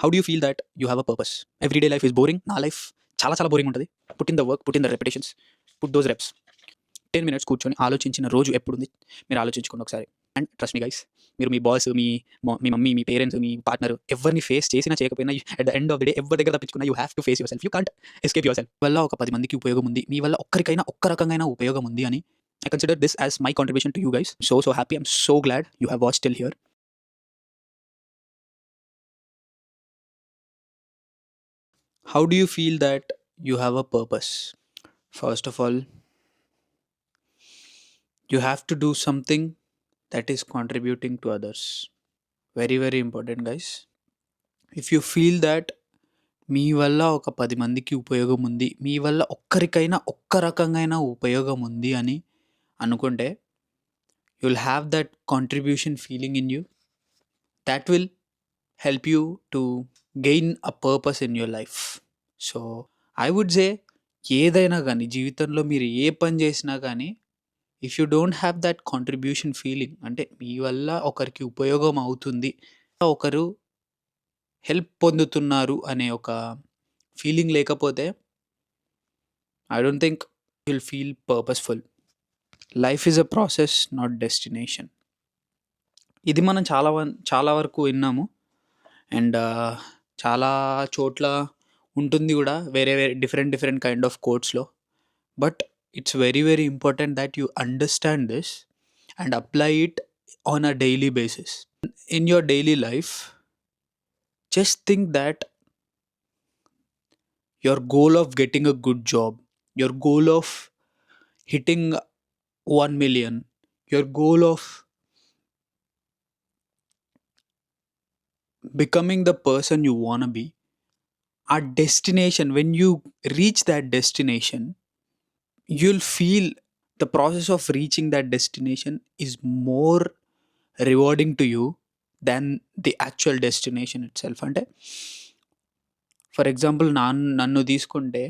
How do you feel that you have a purpose? Everyday life is boring. నా life చాలా చాలా boring ఉంటుంది. Put in the work, put in the repetitions, put those reps. 10 minutes కూర్చొని ఆలోచించిన రోజు ఎప్పుడుంది మీరు ఆలోచించుకోండి ఒకసారి. అండ్ ట్రస్ట్ మీ గైస్, మీరు మీ బాస్, మీ మమ్మీ, మీ పేరెంట్స్, మీ పార్ట్నర్ ఎవరిని ఫేస్ చేసినా చేయకపోయినా at the end of the day ఎవరి దగ్గర తప్పించుకున్నా you have to face yourself. You can't escape yourself. వల్ల ఒక 10 మందికి ఉపయోగం ఉంది, మీ వల్ల ఒక్కరికైనా ఒక్క రకంగా ఉపయోగం ఉంది అని I consider this as my contribution to you guys. So happy. I'm so glad you have watched till here. How do you feel that you have a purpose? First of all, you have to do something that is contributing to others. Very, very important, guys. If you feel that మీ వల్ల ఒక 10 మందికి ఉపయోగం ఉంది, మీ వల్ల ఒక్కరికైనా ఒక్క రకంగా ఉపయోగం ఉంది అని అనుకుంటే, you will have that contribution feeling in you. that will help you to gain a purpose in your life. So I would say, ఏదైనా కానీ జీవితంలో మీరు ఏ పని చేసినా కానీ if you don't have that contribution feeling, అంటే మీ వల్ల ఒకరికి ఉపయోగం అవుతుంది, ఒకరు హెల్ప్ పొందుతున్నారు అనే ఒక ఫీలింగ్ లేకపోతే I don't think you'll feel purposeful. Life is a process, not destination. ఇది మనం చాలా వరకు విన్నాము. అండ్ చాలా చోట్ల ఉంటుంది కూడా, వేరే వేరే డిఫరెంట్ కైండ్ ఆఫ్ కోట్స్లో. But it's very very important that you understand this and apply it on a daily basis. In your daily life, just think that your goal of getting a good job, your goal of hitting 1 million, your goal of becoming the person you want to be, our destination, when you reach that destination, you'll feel the process of reaching that destination is more rewarding to you than the actual destination itself. అంటే for example నన్ను తీసుకుంటే,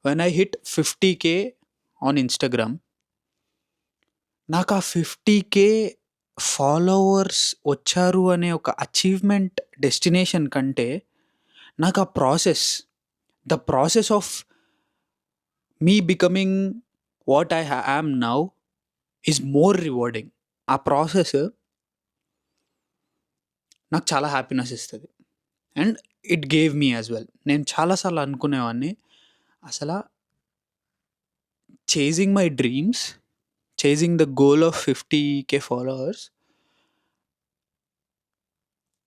when I hit 50K on Instagram, నాకు ఆ 50K followers వచ్చారు అనే ఒక achievement destination కంటే నాకు ఆ process, the process of me becoming what I am now is more rewarding. ఆ ప్రాసెస్ నాకు చాలా హ్యాపీనెస్ ఇస్తుంది. And it gave me as well. నేను చాలాసార్లు అనుకునేవాడిని, అసలు chasing my dreams, chasing the goal of 50K followers,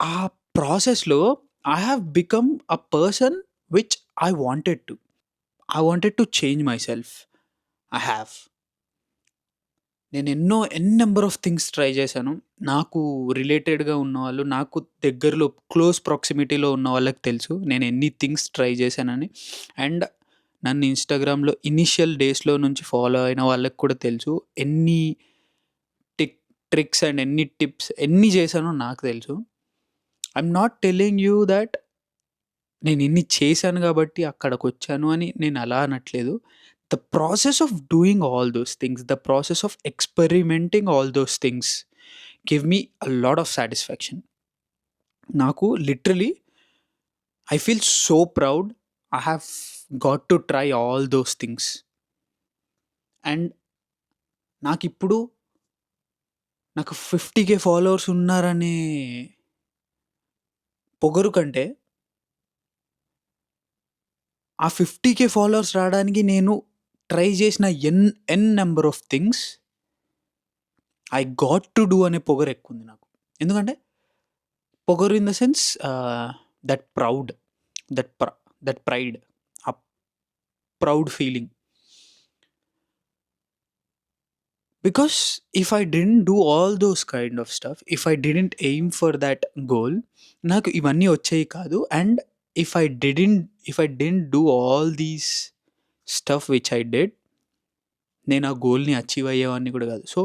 ఆ ప్రాసెస్లో I have become a person which I wanted to change my self. I have. నేను ఎన్ నెంబర్ ఆఫ్ థింగ్స్ ట్రై చేశాను. నాకు రిలేటెడ్గా ఉన్నవాళ్ళు, నాకు దగ్గరలో క్లోజ్ ప్రాక్సిమిటీలో ఉన్న వాళ్ళకి తెలుసు నేను ఎన్ని థింగ్స్ ట్రై చేశానని. అండ్ నన్ను ఇన్స్టాగ్రామ్లో ఇనిషియల్ డేస్లో నుంచి ఫాలో అయిన వాళ్ళకి కూడా తెలుసు ఎన్ని ట్రిక్స్ అండ్ ఎన్ని టిప్స్ ఎన్ని చేశానో నాకు తెలుసు. I'm not telling you that నేను ఇన్ని చేశాను కాబట్టి అక్కడికి వచ్చాను అని నేను అలా అనట్లేదు. The process of doing all those things, the process of experimenting all those things give me a lot of satisfaction. Naku literally, I feel so proud I have got to try all those things. And నాకు 50K followers ఉన్నారనే పొగరు కంటే, ఆ 50K followers రావడానికి నేను try చేసిన n number of things I got to do అనే పొగరు ఎక్కువ ఉంది నాకు. ఎందుకంటే పొగరు in the sense that pride, ఆ proud feeling. Because if I didn't do all those kind of stuff, if I didn't aim for that goal, నాకు ఇవన్నీ వచ్చేవి కాదు. And if I didn't do all these stuff which I did, నేను ఆ గోల్ని achieve అయ్యేవాడిని కూడా కాదు. So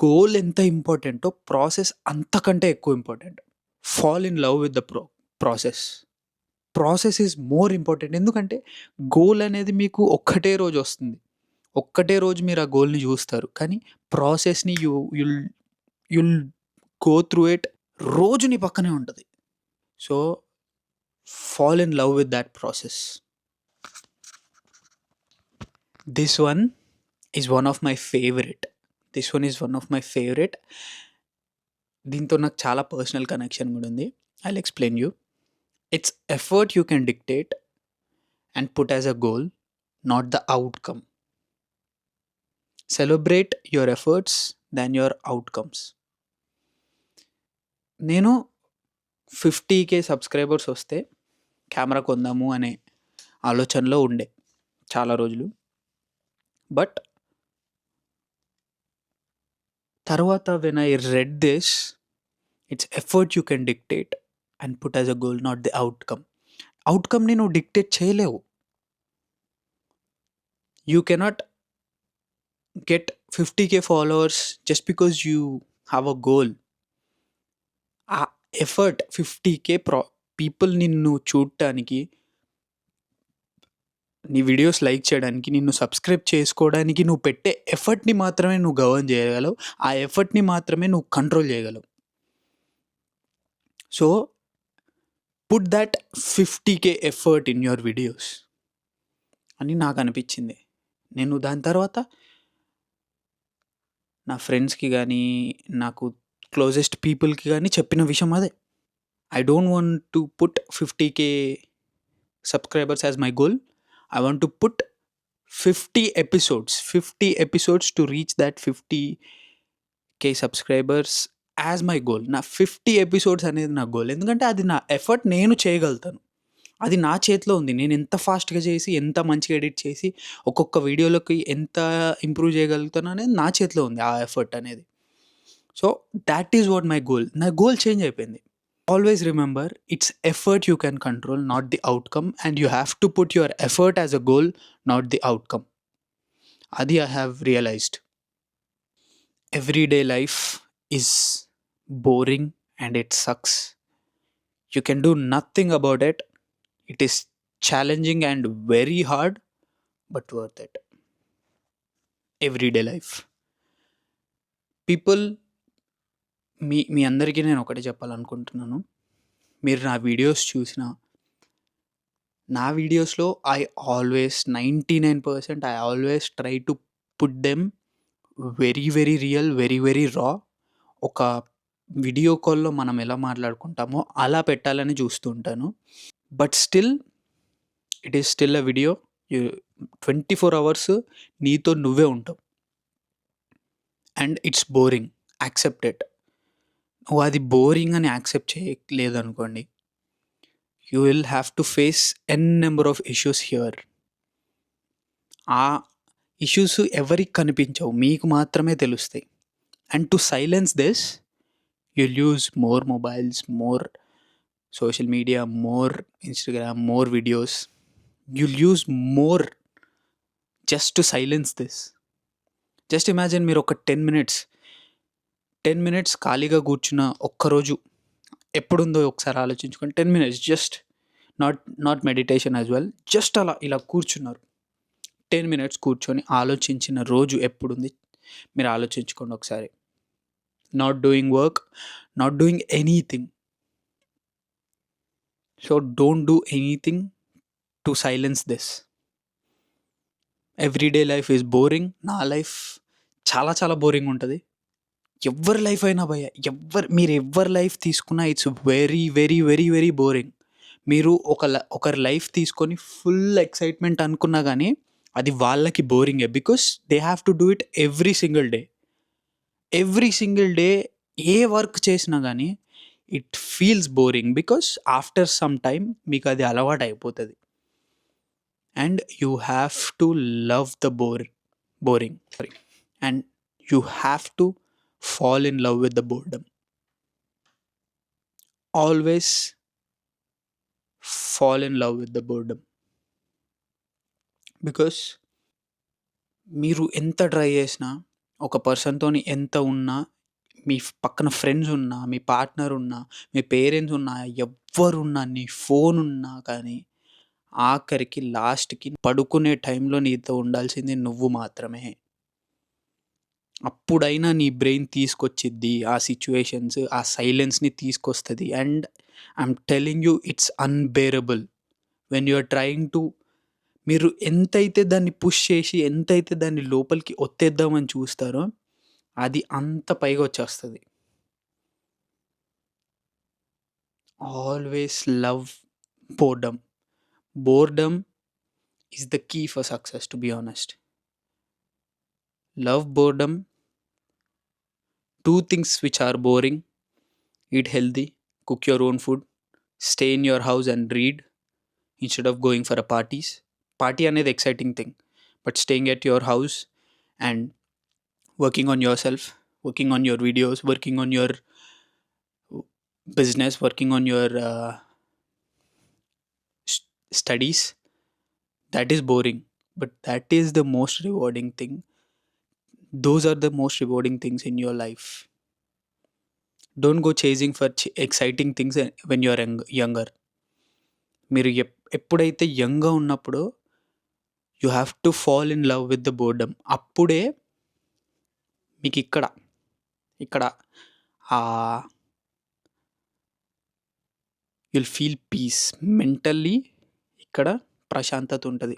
goal ఎంత ఇంపార్టెంటో ప్రాసెస్ అంతకంటే ఎక్కువ important. Fall in love with the process is more important. ఎందుకంటే గోల్ అనేది మీకు ఒక్కటే రోజు వస్తుంది, ఒక్కటే రోజు మీరు ఆ గోల్ని చూస్తారు. కానీ ప్రాసెస్ని యుల్ గో త్రూ ఇట్, రోజు నీ పక్కనే ఉంటుంది. So fall in love with that process. This one is one of my favorite. This one is one of my favorite. దీంతో నాకు చాలా పర్సనల్ కనెక్షన్ కూడా ఉంది. I'll explain you. It's effort you can dictate and put as a goal, not the outcome. Celebrate your efforts than your outcomes. నేను 50K subscribers వస్తే camera కొందాము అనే ఆలోచనలో ఉండే చాలా రోజులు. బట్ తర్వాత when I read this, it's effort you can dictate and put as a goal, not the outcome. అవుట్కమ్ని నువ్వు డిక్టేట్ చేయలేవు. You cannot get 50K followers just because you have a goal. ఆ ఎఫర్ట్ 50K పీపుల్ నిన్ను చూడటానికి, నీ videos like చేయడానికి, నిన్ను subscribe చేసుకోవడానికి నువ్వు పెట్టే ఎఫర్ట్ని మాత్రమే నువ్వు గవర్న్ చేయగలవు. ఆ ఎఫర్ట్ని మాత్రమే నువ్వు కంట్రోల్ చేయగలవు. So put that 50K effort in your videos అని నాకు అనిపించింది. నేను దాని తర్వాత నా ఫ్రెండ్స్కి కానీ, నాకు క్లోజెస్ట్ పీపుల్కి కానీ చెప్పిన విషయం అదే. I don't want to put 50K subscribers as my goal. I want to put 50 episodes to reach that 50K subscribers as my goal. నా 50 ఎపిసోడ్స్ అనేది నా గోల్. ఎందుకంటే అది నా ఎఫర్ట్, నేను చేయగలుగుతాను. అది నా చేతిలో ఉంది. నేను ఎంత ఫాస్ట్గా చేసి, ఎంత మంచిగా ఎడిట్ చేసి, ఒక్కొక్క వీడియోలోకి ఎంత ఇంప్రూవ్ చేయగలుగుతాను అనేది నా చేతిలో ఉంది, ఆ ఎఫర్ట్ అనేది. So that is what my goal. నా గోల్ చేంజ్ అయిపోయింది. Always remember, it's effort you can control, not the outcome, and you have to put your effort as a goal, not the outcome. Adi I have realized. Everyday life is boring and it sucks. You can do nothing about it. It is challenging and very hard, but worth it. Everyday life. People, మీ అందరికీ నేను ఒకటే చెప్పాలనుకుంటున్నాను. మీరు నా videos చూసిన, నా వీడియోస్లో I always 99% I always try to put them very very real, very very రా. ఒక వీడియో కాల్లో మనం ఎలా మాట్లాడుకుంటామో అలా పెట్టాలని చూస్తూ ఉంటాను. But still it is still a video. 24 hours నీతో నువ్వే ఉంటావు. And it's boring, accept it. నువ్వు అది బోరింగ్ అని యాక్సెప్ట్ చేయలేదనుకోండి, you will have to face n number of issues here. ఆ ఇష్యూస్ ఎవరికి కనిపించవు, మీకు మాత్రమే తెలుస్తాయి. And to silence this, you'll use more mobiles, more social media, more Instagram, more videos. You'll use more just to silence this. Just imagine మీరు ఒక 10 minutes ఖాళీగా కూర్చున్న ఒక్కరోజు ఎప్పుడుందో ఒకసారి ఆలోచించుకొని 10 minutes just not meditation as well, just అలా ఇలా కూర్చున్నారు. 10 minutes కూర్చొని ఆలోచించిన రోజు ఎప్పుడుంది మీరు ఆలోచించుకోండి ఒకసారి. Not doing work, not doing anything. So don't do anything to silence this. Everyday life is boring. నా లైఫ్ చాలా చాలా బోరింగ్ ఉంటుంది. ఎవరి లైఫ్ అయినా భయ్య, మీరు ఎవరి లైఫ్ తీసుకున్నా it's very very very very boring. మీరు ఒకరి లైఫ్ తీసుకొని ఫుల్ ఎక్సైట్మెంట్ అనుకున్నా కానీ అది వాళ్ళకి బోరింగే. Because they have to do it every single day. ఏ వర్క్ చేసినా కానీ it feels boring because after some time మీకు అది అలవాటు అయిపోతుంది. And you have to love the boring and you have to fall in love with the boredom. Always fall in love with the boredom. Because మీరు ఎంత try చేసినా, ఒక పర్సన్తోని ఎంత ఉన్నా, మీ పక్కన ఫ్రెండ్స్ ఉన్నా, మీ పార్ట్నర్ ఉన్నా, మీ పేరెంట్స్ ఉన్నా, ఎవ్వరున్నా, నీ ఫోన్ ఉన్నా కానీ ఆఖరికి లాస్ట్కి పడుకునే టైంలో నీతో ఉండాల్సింది నువ్వు మాత్రమే. అప్పుడైనా నీ బ్రెయిన్ తీసుకొచ్చిద్ది ఆ సిట్యుయేషన్స్, ఆ సైలెన్స్‌ని తీసుకొస్తది. And I'm telling you it's unbearable when you are trying to మీరు ఎంతైతే దాన్ని పుష్ చేసి, ఎంతైతే దాన్ని లోపలికి ఒత్తేద్దామని చూస్తారో, అది అంత పైకొచ్చేస్తది. Always love boredom. Boredom is the key for success to be honest. Love boredom, 2 things which are boring: eat healthy, cook your own food, stay in your house and read instead of going for a parties. Party అనేది exciting thing. But staying at your house and working on your self, working on your videos, working on your business, working on your studies, that is boring. But that is the most rewarding thing. Those are the most rewarding things in your life. Don't go chasing for exciting things when you are younger. మీరు ఎప్పుడైతే యంగ్గా ఉన్నప్పుడు you have to fall in love with the boredom. అప్పుడే మీకు ఇక్కడ ఇక్కడ you'll feel piece. Mentally ఇక్కడ ప్రశాంతత ఉంటుంది.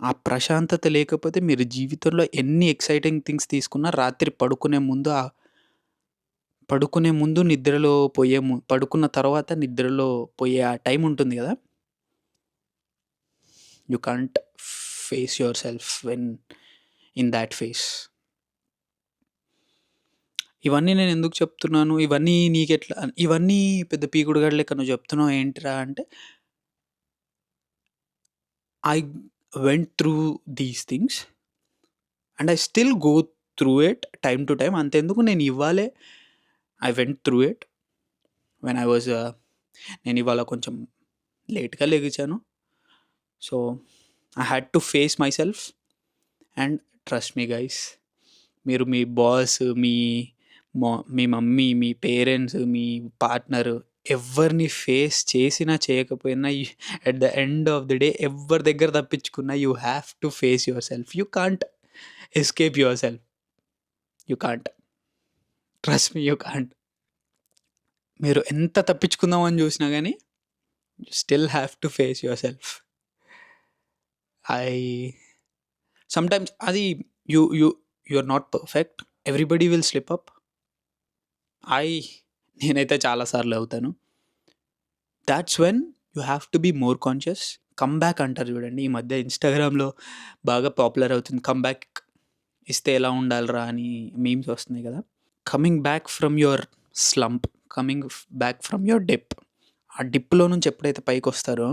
ఆ ప్రశాంతత లేకపోతే మీరు జీవితంలో ఎన్ని ఎక్సైటింగ్ థింగ్స్ తీసుకున్నా రాత్రి పడుకునే ముందు నిద్రలో పడుకున్న తర్వాత నిద్రలో పోయే ఆ టైం ఉంటుంది కదా, you can't face your self when in that face. ఇవన్నీ నేను ఎందుకు చెప్తున్నాను, ఇవన్నీ నీకెట్లా, ఇవన్నీ పెద్ద పీకుడుగాడు లెక్క నువ్వు చెప్తున్నావు ఏంటిరా అంటే, I went through these things and I still go through it time to time. అంతెందుకు, నేను ఇవ్వాలే I went through it when I was నేను ఇవాళ కొంచెం లేట్గా లెగిచాను. So I had to face myself and trust me guys, మీరు మీ బాస్, మీ మమ్మీ, మీ పేరెంట్స్, మీ పార్ట్నర్ ఎవరిని ఫేస్ చేసినా చేయకపోయినా at the end of the day ఎవరి దగ్గర తప్పించుకున్నా you have to face yourself. You can't escape yourself. You can't. Trust me, you can't. మీరు ఎంత తప్పించుకుందామని చూసినా కానీ you still have to face yourself. Sometimes అది you you you are not perfect. Everybody will slip up. నేనైతే చాలాసార్లు అవుతాను. That's when you have to be more conscious. Come back అంటారు చూడండి, ఈ మధ్య ఇన్స్టాగ్రామ్లో బాగా పాపులర్ అవుతుంది. కమ్ బ్యాక్ ఇస్తే ఎలా ఉండాలిరా అని మీమ్స్ వస్తున్నాయి కదా. Coming back from your slump, coming back from your dip. ఆ డిప్లో నుంచి ఎప్పుడైతే పైకి వస్తారో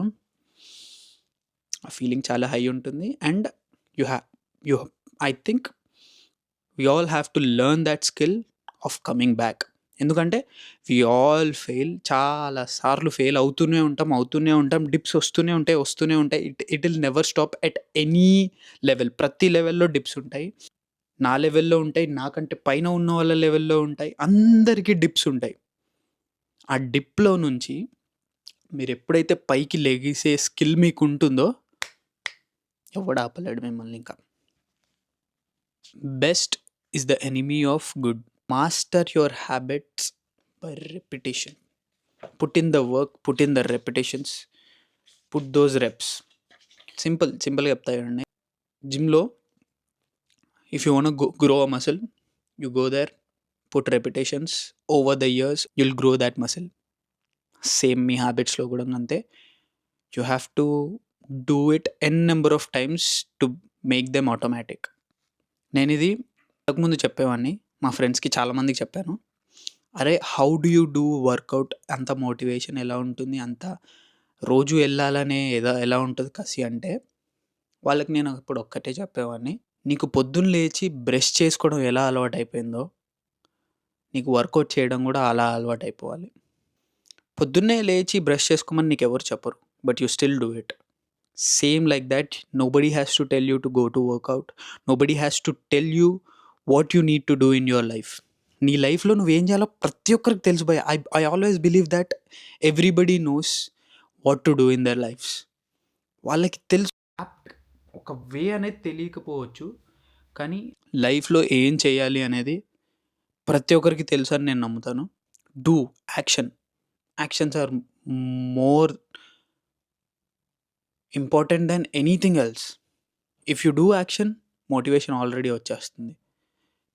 ఆ ఫీలింగ్ చాలా హై ఉంటుంది. And you I think we all have to learn that skill of coming back. ఎందుకంటే వీ ఆల్ ఫెయిల్, చాలా సార్లు ఫెయిల్ అవుతూనే ఉంటాం. డిప్స్ వస్తూనే ఉంటాయి. It will never stop at any level. ప్రతి లెవెల్లో డిప్స్ ఉంటాయి. నా లెవెల్లో ఉంటాయి, నాకంటే పైన ఉన్న వాళ్ళ లెవెల్లో ఉంటాయి, అందరికీ డిప్స్ ఉంటాయి. ఆ డిప్లో నుంచి మీరు ఎప్పుడైతే పైకి లెగిసే స్కిల్ మీకు ఉంటుందో ఎవడు ఆపలేడు మిమ్మల్ని. ఇంకా best is the enemy of good. Master your habits by repetition. Put in the work, put in the repetitions, put those reps. సింపుల్గా చెప్తా చూడండి. జిమ్లో if you want grow a muscle, you go there, put repetitions. Over the years you'll grow that muscle. Same మీ హ్యాబిట్స్లో కూడా అంతే. You have to do it n number of times to make them automatic. నేను ఇది ఇంతకుముందు చెప్పేవాడిని, మా ఫ్రెండ్స్కి చాలామందికి చెప్పాను. అరే how do you do workout, అంత మోటివేషన్ ఎలా ఉంటుంది, అంత రోజు వెళ్ళాలనే ఎలా ఉంటుంది కసి అంటే, వాళ్ళకి నేను ఇప్పుడు ఒక్కటే చెప్పేవాడిని, నీకు పొద్దున్న లేచి బ్రష్ చేసుకోవడం ఎలా అలవాటు అయిపోయిందో నీకు వర్కౌట్ చేయడం కూడా అలా అలవాటు అయిపోవాలి. పొద్దున్నే లేచి బ్రష్ చేసుకోమని నీకు ఎవరు చెప్పరు, but you still do it. Same like that, nobody has to tell you to go to workout. Nobody has to tell you what you need to do in your life. నీ లైఫ్లో నువ్వేం చేయాలో ప్రతి ఒక్కరికి తెలుసు భయ్. I always believe that everybody knows what to do in their lives. వాళ్ళకి తెలుసు, ఒక వే అనేది తెలియకపోవచ్చు కానీ లైఫ్‌లో ఏం చేయాలి అనేది ప్రతి ఒక్కరికి తెలుసని నేను నమ్ముతాను. Do action. Actions are more important than anything else. If you do action, motivation already వచ్చేస్తుంది.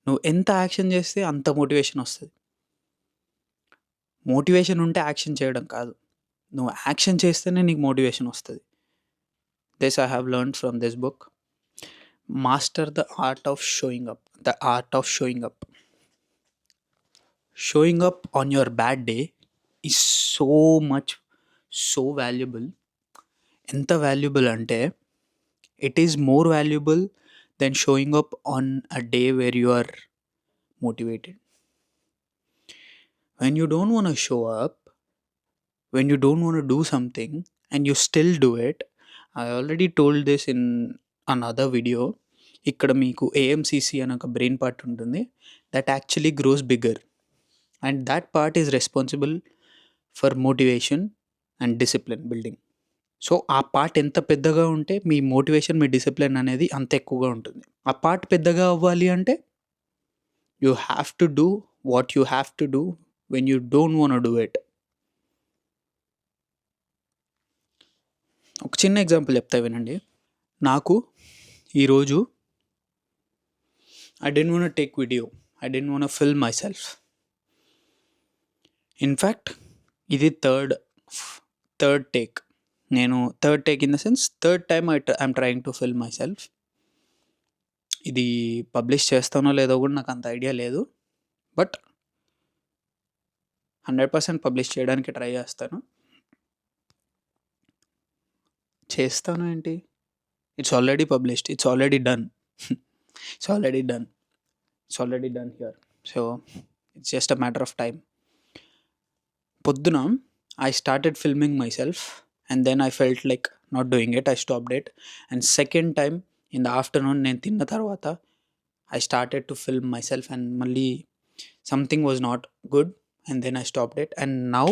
నువ్వు ఎంత యాక్షన్ చేస్తే అంత మోటివేషన్ వస్తది. మోటివేషన్ ఉంటే యాక్షన్ చేయడం కాదు. నువ్వు యాక్షన్ చేస్తేనే నీకు మోటివేషన్ వస్తది. This I have learned from this book. Master the art of showing up. The art of showing up. Showing up on your bad day is so much so valuable. ఎంత valuable అంటే it is more valuable than showing up on a day where you are motivated. When you don't want to show up, when you don't want to do something and you still do it, I already told this in another video. ఇక్కడ మీకు ఏఎంసిసి అని ఒక brain part ఉంటుంది that actually gross bigger and that part is responsible for motivation and discipline building. So ఆ part ఎంత పెద్దగా ఉంటే మీ motivation మీ discipline అనేది అంత ఎక్కువగా ఉంటుంది. ఆ పార్ట్ పెద్దగా అవ్వాలి అంటే you have to do what you have to do when you don't want to do it. ఒక చిన్న ఎగ్జాంపుల్ చెప్తా వినండి. నాకు ఈరోజు I didn't want to take video. I didn't want to film myself. In fact, ఇది third take. నేను third take in the sense third time I'm trying to film my self. ఇది publish చేస్తానో లేదో కూడా నాకు అంత ఐడియా లేదు. But 100% publish చేయడానికి ట్రై చేస్తాను. చేస్తాను ఏంటి, it's already published, it's already done. It's already done here. So it's just a matter of time. పొద్దున I started filming myself and then I felt like not doing it. I stopped it. And second time in the afternoon నేను తిన్న తర్వాత I started to film myself and మళ్ళీ something was not good and then I stopped it. And now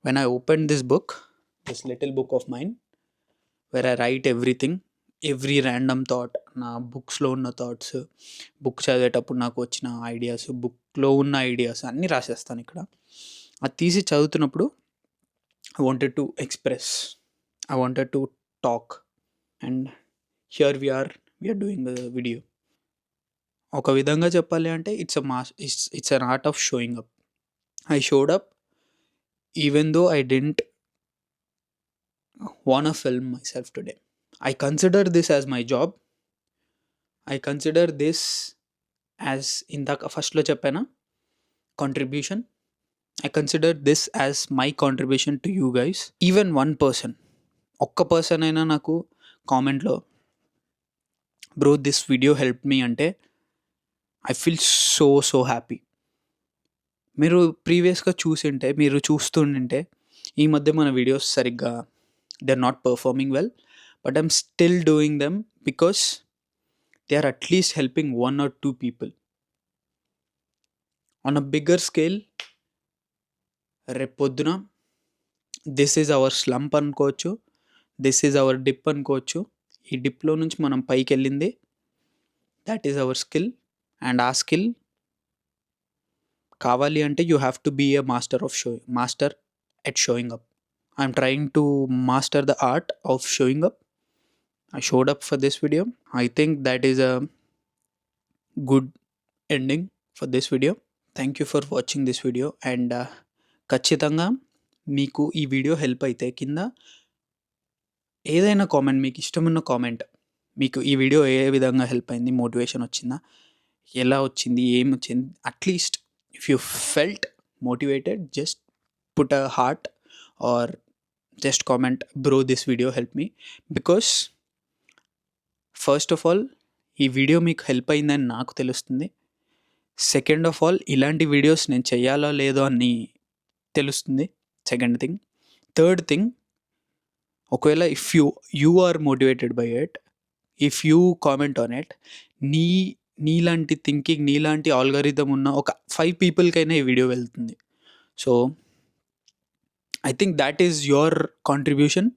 when I opened this book, this little book of mine where I write everything, every random thought, నా బుక్స్లో ఉన్న thoughts, book చదివేటప్పుడు నాకు వచ్చిన ideas, బుక్లో ఉన్న ideas అన్నీ రాసేస్తాను ఇక్కడ. అది తీసి చదువుతున్నప్పుడు I wanted to express, I wanted to talk, and here we are doing a video. ఒక విధంగా చెప్పాలి అంటే it's an art of showing up. I showed up even though I didn't want to film myself today. I consider this as my job. I consider this as ఇందాక ఫస్ట్లో చెప్పానా contribution. I consider this as my contribution to you guys. Even one person, ఒక్క person అయినా నాకు కామెంట్లో bro this video help మీ అంటే I feel so happy. మీరు ప్రీవియస్గా మీరు చూస్తుంటే ఈ మధ్య మన వీడియోస్ సరిగ్గా they are not performing well, but I'm still doing them because they are at least helping 1 or 2 people. On a bigger scale రేపొద్దున దిస్ ఈజ్ అవర్ స్లంప్ అనుకోవచ్చు, దిస్ ఈజ్ అవర్ డిప్ అనుకోవచ్చు. ఈ డిప్లో నుంచి మనం పైకి వెళ్ళింది that is our skill. And ఆ స్కిల్ కావాలి అంటే you have to be a master at showing up. I'm trying to master the art of showing up. I showed up for this video. I think that is a good ending for this video. Thank you for watching this video. And ఖచ్చితంగా మీకు ఈ video help అయితే కింద ఏదైనా comment, మీకు ఇష్టమున్న comment, మీకు ఈ video ఏ విధంగా హెల్ప్ అయింది, మోటివేషన్ వచ్చిందా, ఎలా వచ్చింది, ఏం వచ్చింది, at least if you felt motivated just put a heart or just comment bro this video help me. Because first of all ఈ వీడియో మీకు హెల్ప్ అయిందని నాకు తెలుస్తుంది. సెకండ్ ఆఫ్ ఆల్ ఇలాంటి వీడియోస్ నేను చేయాలో లేదో అని తెలుస్తుంది. Second thing. థర్డ్ థింగ్, ఒకవేళ if you are motivated by it, if you comment on it, నీలాంటి థింకింగ్, నీలాంటి ఆల్గరిథం ఉన్న ఒక 5 పీపుల్కైనా ఈ వీడియో వెళ్తుంది. So I think that is your contribution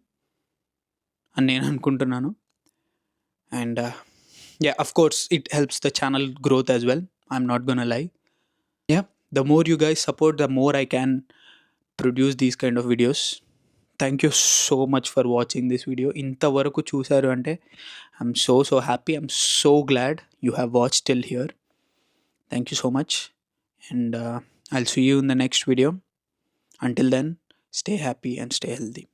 అని నేను అనుకుంటున్నాను. And Yeah, of course it helps the channel growth as well. I'm not gonna lie. Yeah, the more you guys support, the more I can produce these kind of videos. Thank you so much for watching this video. ఇంతవరకు చూశారు అంటే I'm so happy, I'm so glad you have watch till here. Thank you so much and I'll see you in the next video. Until then, stay happy and stay healthy.